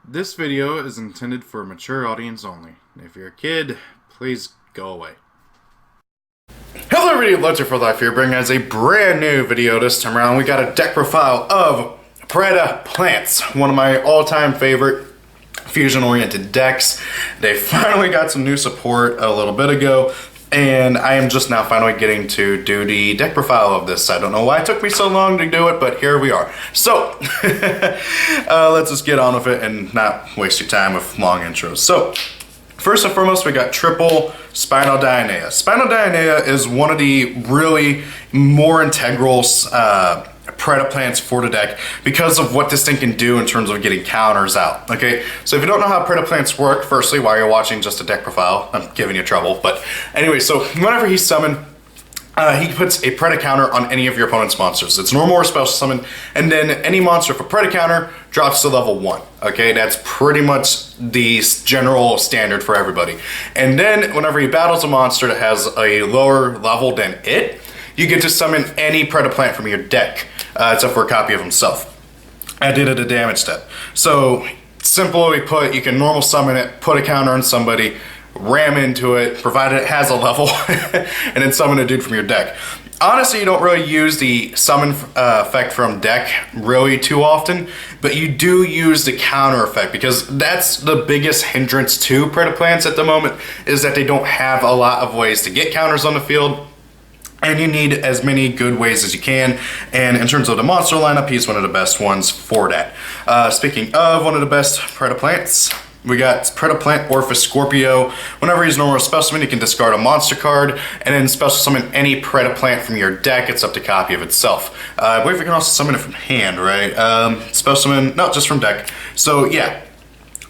This video is intended for a mature audience only. If you're a kid, please go away. Hello everybody, Lots for Life here, bringing us a brand new video this time around. We got a deck profile of Predaplant, one of my all-time favorite fusion-oriented decks. They finally got some new support a little bit ago, and I am just now finally getting to do the deck profile of this. I don't know why it took me so long to do it, but here we are. So, let's just get on with it and not waste your time with long intros. So, first and foremost, we got triple Spinal Dionea. Spinal Dionea is one of the really more integral Predaplants for the deck because of what this thing can do in terms of getting counters out. Okay, so if you don't know how Predaplants work, firstly, while you're watching just a deck profile, I'm giving you trouble. But anyway, so whenever he's summoned, he puts a Preda counter on any of your opponent's monsters. It's normal or special summon, and then any monster with a Preda counter drops to level 1. Okay, that's pretty much the general standard for everybody. And then whenever he battles a monster that has a lower level than it, you get to summon any Predaplant from your deck, except for a copy of himself. I did it a damage step. So, simply put, you can normal summon it, put a counter on somebody, ram into it, provided it has a level, and then summon a dude from your deck. Honestly, you don't really use the summon effect from deck really too often, but you do use the counter effect because that's the biggest hindrance to Predaplants at the moment, is that they don't have a lot of ways to get counters on the field. And you need as many good ways as you can. And in terms of the monster lineup, he's one of the best ones for that. Speaking of one of the best Predaplants, we got Predaplant Orphis Scorpio. Whenever he's normal specimen, you can discard a monster card and then special summon any Predaplant from your deck. It's up to copy of itself. I believe we can also summon it from hand, right? Special summon, no, just from deck. So yeah,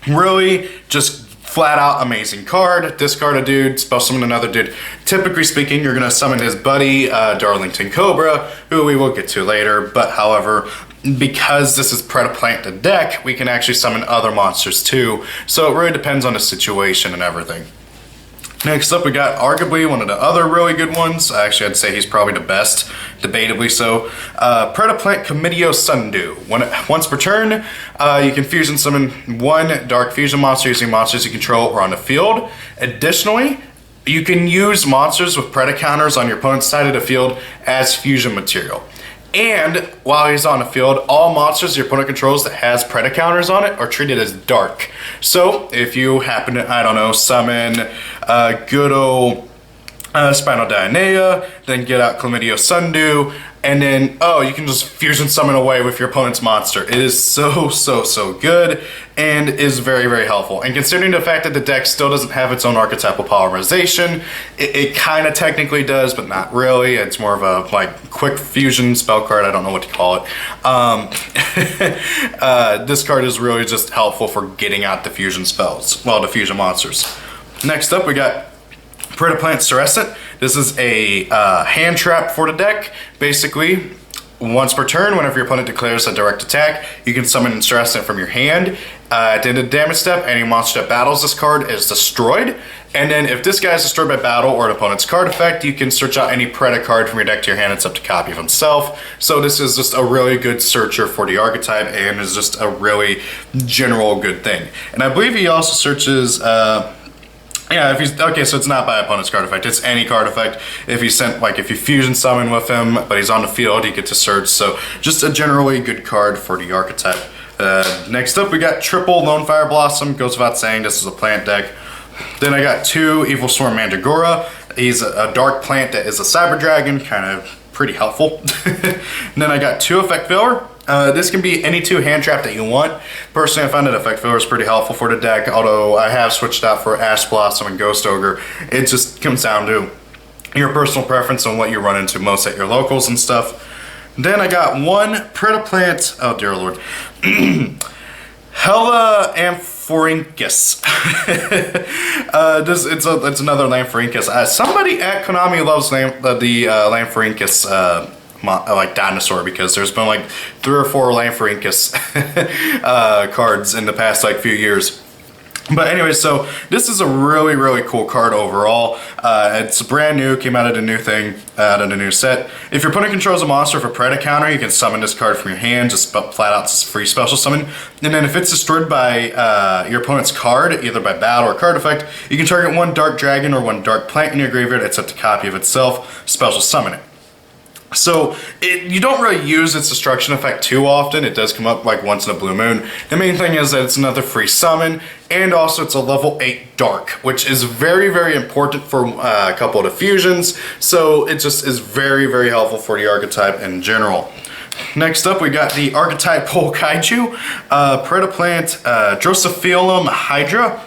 really just flat out amazing card. Discard a dude, special summon another dude. Typically speaking, you're gonna summon his buddy, Darlington Cobra, who we will get to later. But however, because this is Predaplant the deck, we can actually summon other monsters too. So it really depends on the situation and everything. Next up, we got arguably one of the other really good ones. Actually, I'd say he's probably the best, debatably so. Predaplant Comidio Sundew. Once per turn, you can fusion summon one dark fusion monster using monsters you control or on the field. Additionally, you can use monsters with Preda counters on your opponent's side of the field as fusion material. And while he's on the field, all monsters your opponent controls that has Preda counters on it are treated as dark. So if you happen to, I don't know, summon good old Spinal Dionea, then get out Comidio Sundew, and then, oh, you can just fusion summon away with your opponent's monster. It is so good and is very helpful. And considering the fact that the deck still doesn't have its own archetypal polymerization, it kind of technically does, but not really. It's more of a like quick fusion spell card. I don't know what to call it. This card is really just helpful for getting out the fusion spells, well, the fusion monsters. Next up, we got Predaplant Serescent. This is a hand trap for the deck. Basically, once per turn, whenever your opponent declares a direct attack, you can summon Serescent from your hand. At the end of the damage step, any monster that battles this card is destroyed. And then if this guy is destroyed by battle or an opponent's card effect, you can search out any Preda card from your deck to your hand. It's up to copy of himself. So this is just a really good searcher for the archetype and is just a really general good thing. And I believe he also searches... yeah, if he's okay, so it's not by opponent's card effect, it's any card effect. If you sent, like, if you fusion summon with him, but he's on the field, you get to search. So just a generally good card for the archetype. Next up, we got triple Lone Fire Blossom. Goes without saying, this is a plant deck. Then I got two Evil Storm Mandragora. He's a dark plant that is a cyber dragon, kind of pretty helpful. And then I got two Effect Filler. This can be any two hand trap that you want. Personally, I find that Effect Filler is pretty helpful for the deck, although I have switched out for Ash Blossom and Ghost Ogre. It just comes down to your personal preference on what you run into most at your locals and stuff. Then I got one Predaplant, oh dear lord, Hella Amphorhynchus. It's another Lamphorhynchus. Somebody at Konami loves the Lamphorhynchus like dinosaur, because there's been like 3 or 4 Lamphorhynchus cards in the past like few years. But anyway, so this is a really, really cool card overall. It's brand new, came out of a new thing, out of a new set. If your opponent controls a monster for Preda counter, you can summon this card from your hand, just flat out free special summon. And then if it's destroyed by your opponent's card, either by battle or card effect, you can target one Dark Dragon or one Dark Plant in your graveyard, except a copy of itself, special summon it. So you don't really use its destruction effect too often. It does come up like once in a blue moon. The main thing is that it's another free summon, and also it's a level 8 dark, which is very, very important for a couple of the fusions. So it just is very, very helpful for the archetype in general. Next up, we got the archetypal kaiju, Predaplant, Drosophilum Hydra.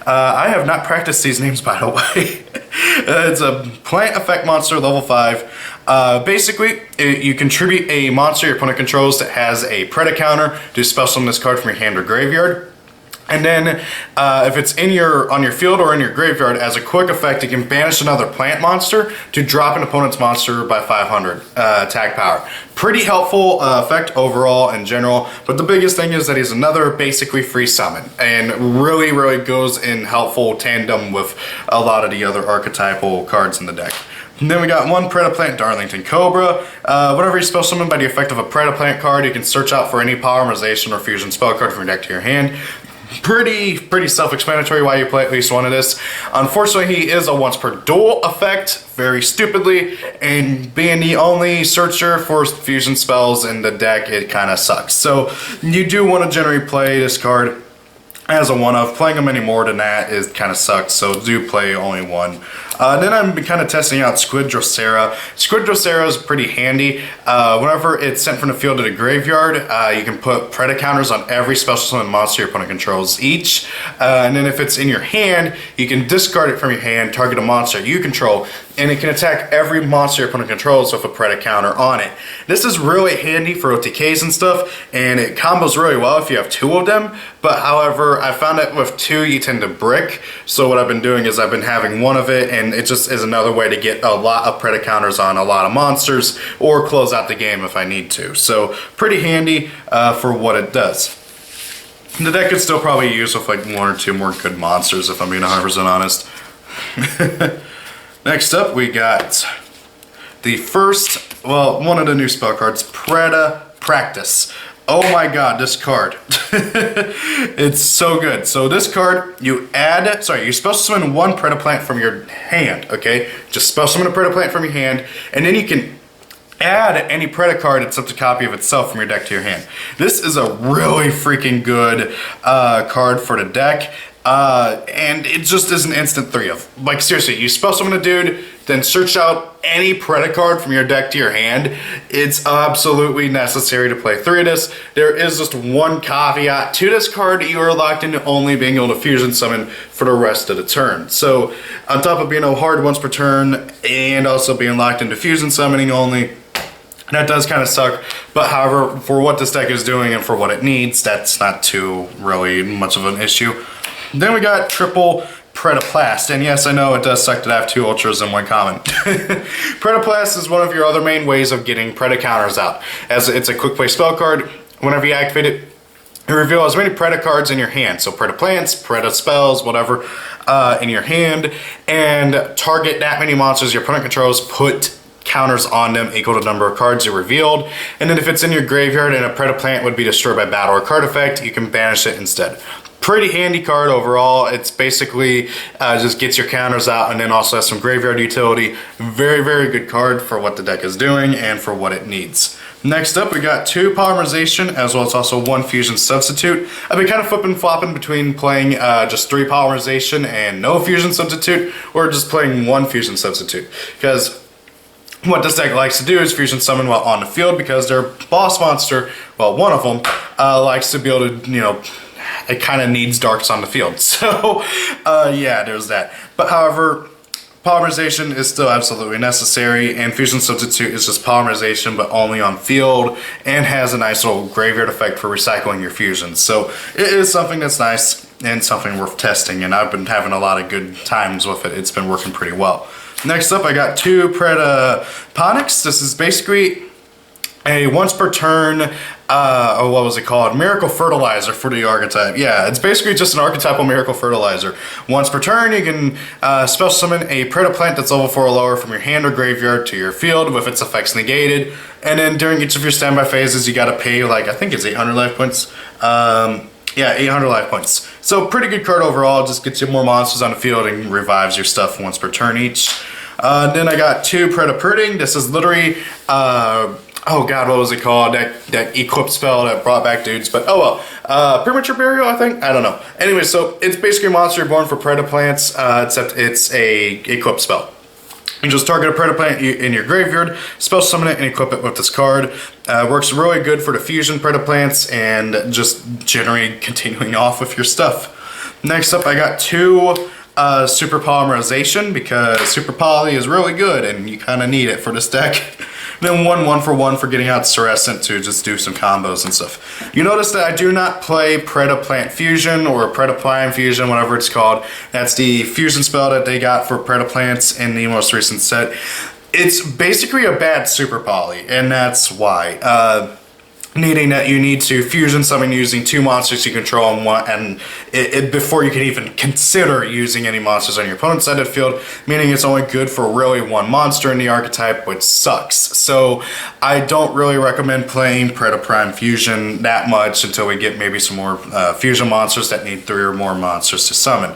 I have not practiced these names, by the way. It's a plant effect monster, level 5. Basically, you contribute a monster your opponent controls that has a Preda counter to special summon this card from your hand or graveyard. And then, if it's on your field or in your graveyard, as a quick effect, you can banish another plant monster to drop an opponent's monster by 500 attack power. Pretty helpful effect overall in general, but the biggest thing is that he's another basically free summon, and really, really goes in helpful tandem with a lot of the other archetypal cards in the deck. And then we got one Predaplant Darlington Cobra. Whenever you spell summon by the effect of a Predaplant card, you can search out for any polymerization or fusion spell card from your deck to your hand. Pretty self-explanatory why you play at least one of this. Unfortunately, he is a once per duel effect, very stupidly, and being the only searcher for fusion spells in the deck, it kind of sucks. So you do want to generally play this card as a one-of. Playing them any more than that is kind of sucks, so do play only one. Then I've been kind of testing out Squid Drosera. Squid Drosera is pretty handy. Whenever it's sent from the field to the graveyard, you can put Preda counters on every special summon monster your opponent controls each. And then if it's in your hand, you can discard it from your hand, target a monster you control, and it can attack every monster your opponent controls with a Preda counter on it. This is really handy for OTKs and stuff, and it combos really well if you have 2 of them. But however, I found that with 2 you tend to brick, so what I've been doing is I've been having one of it, and it just is another way to get a lot of Preda counters on a lot of monsters, or close out the game if I need to. So pretty handy for what it does. The deck could still probably use with like 1 or 2 more good monsters if I'm being 100% honest. Next up, we got the first, well, one of the new spell cards, Preda Practice. Oh my god, this card. It's so good. So this card, you special summon one Predaplant from your hand, okay? Just special summon a Predaplant from your hand, and then you can add any Preda card except a copy of itself from your deck to your hand. This is a really freaking good card for the deck. And it just is an instant 3 of. Like seriously, you spell summon a dude, then search out any Preda card from your deck to your hand. It's absolutely necessary to play 3 of this. There is just one caveat to this card. You are locked into only being able to fusion summon for the rest of the turn. So on top of being a hard once per turn and also being locked into fusion summoning only, that does kind of suck, but however, for what this deck is doing and for what it needs, that's not too really much of an issue. Then we got triple Predaplast, and yes, I know it does suck to have 2 ultras and 1 common. Predaplast is one of your other main ways of getting Preda counters out, as it's a quick play spell card. Whenever you activate it, you reveal as many Preda cards in your hand, so Preda plants, Preda spells, whatever, in your hand, and target that many monsters your opponent controls, put counters on them equal to the number of cards you revealed, and then if it's in your graveyard and a Predaplant would be destroyed by battle or card effect, you can banish it instead. Pretty handy card overall. It's basically just gets your counters out and then also has some graveyard utility. Very, very good card for what the deck is doing and for what it needs. Next up, we got 2 polymerization as well as also 1 fusion substitute. I've been kind of flipping flopping between playing just 3 polymerization and no fusion substitute, or just playing 1 fusion substitute, because what this deck likes to do is fusion summon while on the field, because their boss monster, well, one of them, likes to be able to, you know, it kind of needs darks on the field. So, yeah, there's that. But however, polymerization is still absolutely necessary, and fusion substitute is just polymerization but only on field, and has a nice little graveyard effect for recycling your fusions. So it is something that's nice and something worth testing, and I've been having a lot of good times with it. It's been working pretty well. Next up, I got 2 Predaponics. This is basically a once per turn oh, what was it called? Miracle Fertilizer for the archetype. Yeah, it's basically just an archetypal Miracle Fertilizer. Once per turn, you can special summon a Predaplant that's level 4 or lower from your hand or graveyard to your field with its effects negated. And then during each of your standby phases, you gotta pay like, I think it's 800 life points. Yeah, 800 life points. So pretty good card overall, just gets you more monsters on the field and revives your stuff once per turn each. Then I got 2 Predaplanting. This is literally, oh god, what was it called? That equip spell that brought back dudes, but oh well. Premature Burial, I think? I don't know. Anyway, so it's basically a monster born for Predaplants, except it's a equip spell. You just target a Predaplant in your graveyard, spell summon it, and equip it with this card. Works really good for the fusion Predaplants and just generally continuing off with your stuff. Next up, I got 2 Super Polymerization, because Super Poly is really good and you kind of need it for this deck. Then 1 for 1 for getting out Serescent to just do some combos and stuff. You notice that I do not play Predaplant Fusion or Predaplant Fusion, whatever it's called. That's the fusion spell that they got for Predaplants in the most recent set. It's basically a bad Super Poly, and that's why. Needing that you need to fusion summon using 2 monsters you control and before you can even consider using any monsters on your opponent's side of the field, meaning it's only good for really 1 monster in the archetype, which sucks. So I don't really recommend playing Predaprime Fusion that much until we get maybe some more fusion monsters that need 3 or more monsters to summon.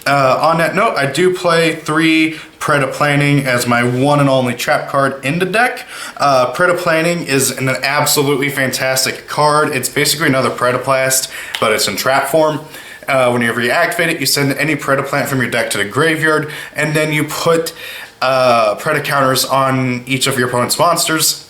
On that note, I do play 3 Predaplanting as my one and only trap card in the deck. Predaplanting is an absolutely fantastic card. It's basically another Predaplast, but it's in trap form. Whenever you activate it, you send any Predaplant from your deck to the graveyard, and then you put Preda counters on each of your opponent's monsters,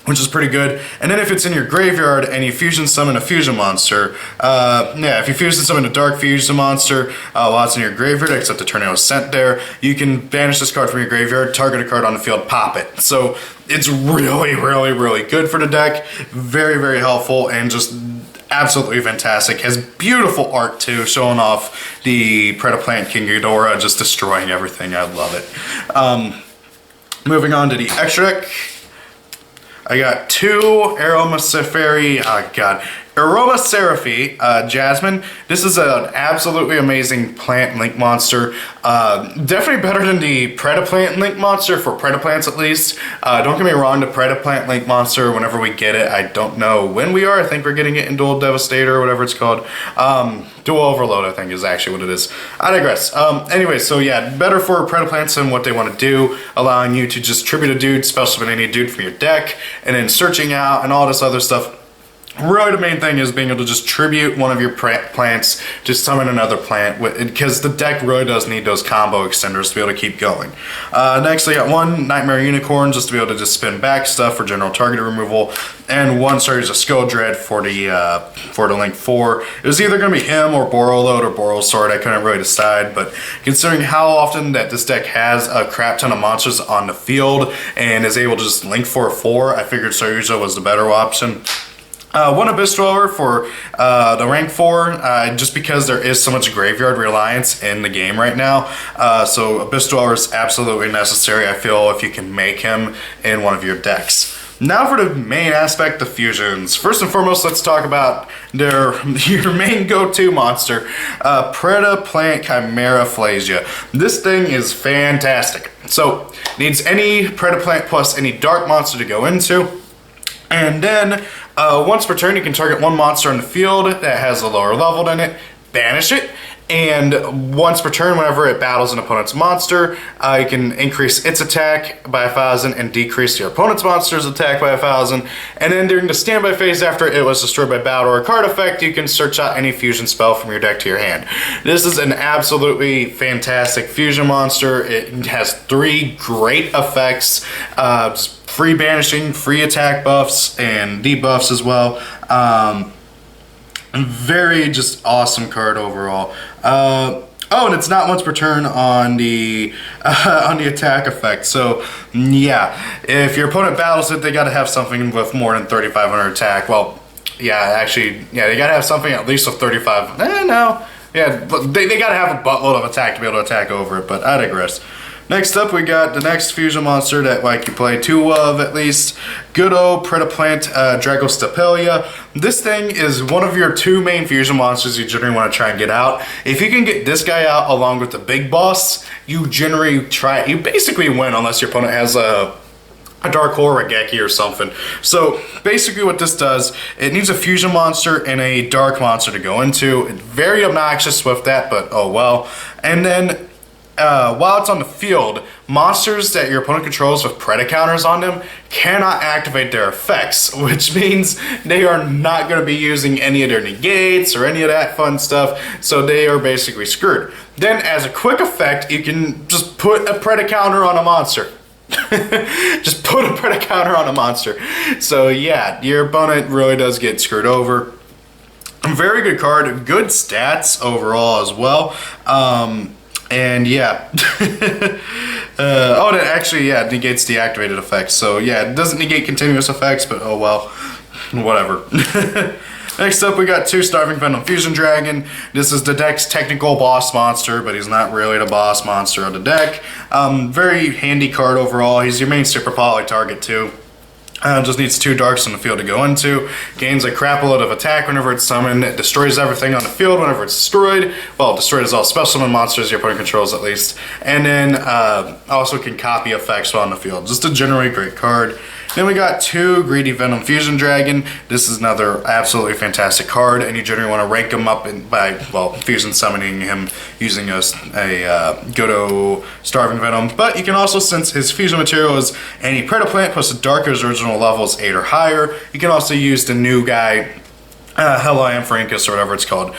which is pretty good. And then if it's in your graveyard and you fusion summon a fusion monster, if you fusion summon a dark fusion monster while it's in your graveyard, except the tornado is sent there, you can banish this card from your graveyard, target a card on the field, pop it. So it's really, really, really good for the deck. Very, very helpful and just absolutely fantastic. Has beautiful art too, showing off the Predaplant King Ghidorah, just destroying everything. I love it. Moving on to the extra deck. I got 2 Aromaseraphy Jasmine. This is an absolutely amazing plant link monster. Definitely better than the Predaplant link monster, for Predaplants at least. Don't get me wrong, the Predaplant link monster, whenever we get it, I don't know when we are. I think we're getting it in Dual Devastator or whatever it's called. Dual Overload, I think, is actually what it is. I digress. Anyway, so yeah, better for Predaplants and what they want to do, allowing you to just tribute a dude, special summon any dude from your deck, and then searching out and all this other stuff. Really, the main thing is being able to just tribute one of your plants, just summon another plant, because the deck really does need those combo extenders to be able to keep going. Next, I got 1 Nightmare Unicorn, just to be able to just spin back stuff for general target removal, and 1 Series of Skull Dread for the Link 4. It was either going to be him or Boroload or Borosword. I couldn't really decide, but considering how often that this deck has a crap ton of monsters on the field and is able to just Link for a 4, I figured Soyuzo was the better option. 1 Abyss Dweller for the rank 4, just because there is so much graveyard reliance in the game right now. So Abyss Dweller is absolutely necessary, I feel, if you can make him in one of your decks. Now for the main aspect, the fusions. First and foremost, let's talk about your main go-to monster, Predaplant Chimera Phlasia. This thing is fantastic. So, needs any Predaplant plus any dark monster to go into. And then, once per turn, you can target 1 monster on the field that has a lower level than it, banish it, and once per turn, whenever it battles an opponent's monster, you can increase its attack by 1,000 and decrease your opponent's monster's attack by 1,000. And then during the standby phase after it was destroyed by battle or a card effect, you can search out any fusion spell from your deck to your hand. This is an absolutely fantastic fusion monster. It has 3 great effects. Free banishing, free attack buffs, and debuffs as well. Very just awesome card overall. Oh, and it's not once per turn on the attack effect. So yeah, if your opponent battles it, they got to have something with more than 3,500 attack. Well, yeah, actually, yeah, they got to have something at least with 35. No, yeah, they got to have a buttload of attack to be able to attack over it. But I digress. Next up, we got the next fusion monster that like you play two of at least. Good old Predaplant Dragostapelia. This thing is one of your two main fusion monsters you generally want to try and get out. If you can get this guy out along with the big boss, you basically win unless your opponent has a Dark Horror Regeki or something. So basically what this does, it needs a fusion monster and a dark monster to go into. It's very obnoxious with that, but oh well. And then while it's on the field, monsters that your opponent controls with Preda counters on them cannot activate their effects, which means they are not going to be using any of their negates or any of that fun stuff, so they are basically screwed. Then as a quick effect, you can just put a Preda counter on a monster. Just put a Preda counter on a monster. So yeah, your opponent really does get screwed over. Very good card, good stats overall as well. And yeah. Oh, and it actually, yeah, negates deactivated effects. So yeah, it doesn't negate continuous effects, but oh well, whatever. Next up, we got two Starving Venom Fusion Dragon. This is the deck's technical boss monster, but he's not really the boss monster of the deck. Very handy card overall. He's your main super poly target too. Just needs two darks on the field to go into. Gains a crap load of attack whenever it's summoned. It destroys everything on the field whenever it's destroyed. Well, destroyed is all special summon monsters your opponent controls at least. And then also can copy effects while on the field. Just a generally great card. Then we got two Greedy Venom Fusion Dragon. This is another absolutely fantastic card, and you generally want to rank him up by, well, fusion summoning him using a good old Starving Venom. But you can also, since his fusion material is any Predaplant plus the Darker's original levels 8 or higher, you can also use the new guy, Hello Ampharinkus or whatever it's called.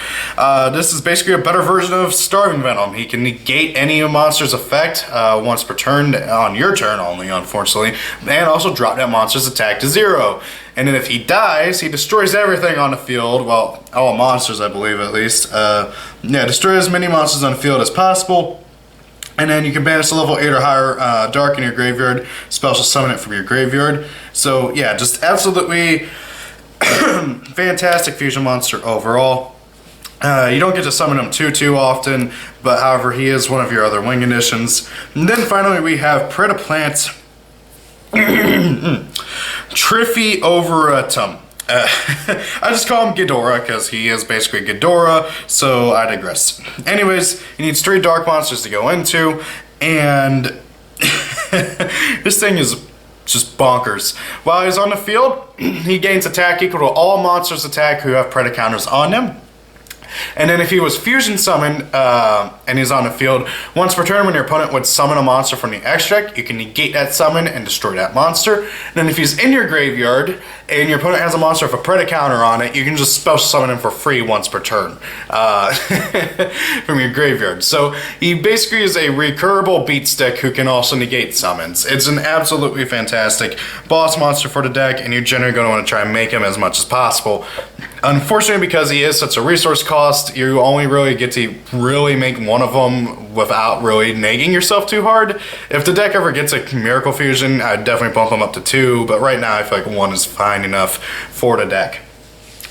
This is basically a better version of Starving Venom. He can negate any monster's effect once per turn, on your turn only, unfortunately, and also drop that monster's attack to 0. And then if he dies, he destroys everything on the field. Well, all monsters, I believe, at least. Yeah, destroy as many monsters on the field as possible. And then you can banish a level 8 or higher dark in your graveyard, special summon it from your graveyard. So yeah, just absolutely fantastic fusion monster overall. You don't get to summon him too often, but however, he is one of your other wing additions. And then finally we have Predaplant Triffioveratum. I just call him Ghidorah because he is basically Ghidorah, so I digress. Anyways, he needs 3 dark monsters to go into, and this thing is just bonkers. While he's on the field, he gains attack equal to all monsters attack who have Preda counters on them. And then if he was fusion summoned and he's on the field, once per turn when your opponent would summon a monster from the extract, you can negate that summon and destroy that monster. And then if he's in your graveyard and your opponent has a monster with a Preda counter on it, you can just special summon him for free once per turn from your graveyard. So he basically is a recurable beat stick who can also negate summons. It's an absolutely fantastic boss monster for the deck, and you're generally going to want to try and make him as much as possible. Unfortunately, because he is such a resource cost, you only really get to really make one of them without really nagging yourself too hard. If the deck ever gets a Miracle Fusion, I'd definitely bump him up to 2, but right now I feel like 1 is fine enough for the deck.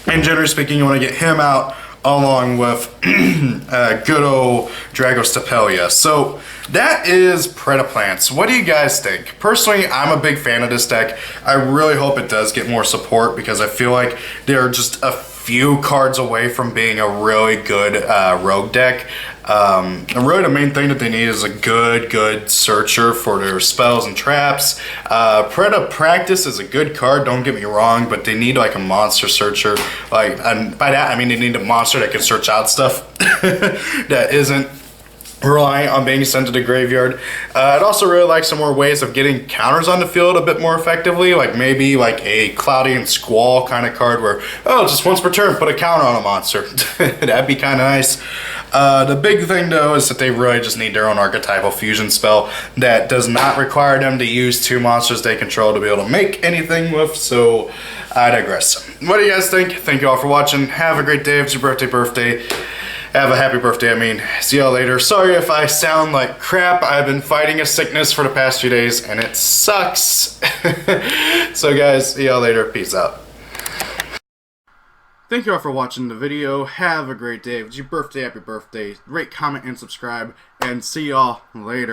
And generally speaking, you want to get him out along with good old Dragostapelia. So that is Predaplants. What do you guys think? Personally, I'm a big fan of this deck. I really hope it does get more support because I feel like they're just a few cards away from being a really good rogue deck. And really the main thing that they need is a good searcher for their spells and traps. Preda Practice is a good card, don't get me wrong, but they need like a monster searcher. Like, and by that I mean they need a monster that can search out stuff that isn't relying on being sent to the graveyard. I'd also really like some more ways of getting counters on the field a bit more effectively, like maybe like a Cloudy and Squall kind of card where, oh, just once per turn, put a counter on a monster. That'd be kind of nice. The big thing though is that they really just need their own archetypal fusion spell that does not require them to use 2 monsters they control to be able to make anything with, so I digress. What do you guys think? Thank you all for watching. Have a great day. If it's your birthday. Have a happy birthday, I mean. See y'all later. Sorry if I sound like crap. I've been fighting a sickness for the past few days, and it sucks. So guys, see y'all later. Peace out. Thank you all for watching the video. Have a great day. If it's your birthday, happy birthday. Rate, comment, and subscribe. And see y'all later.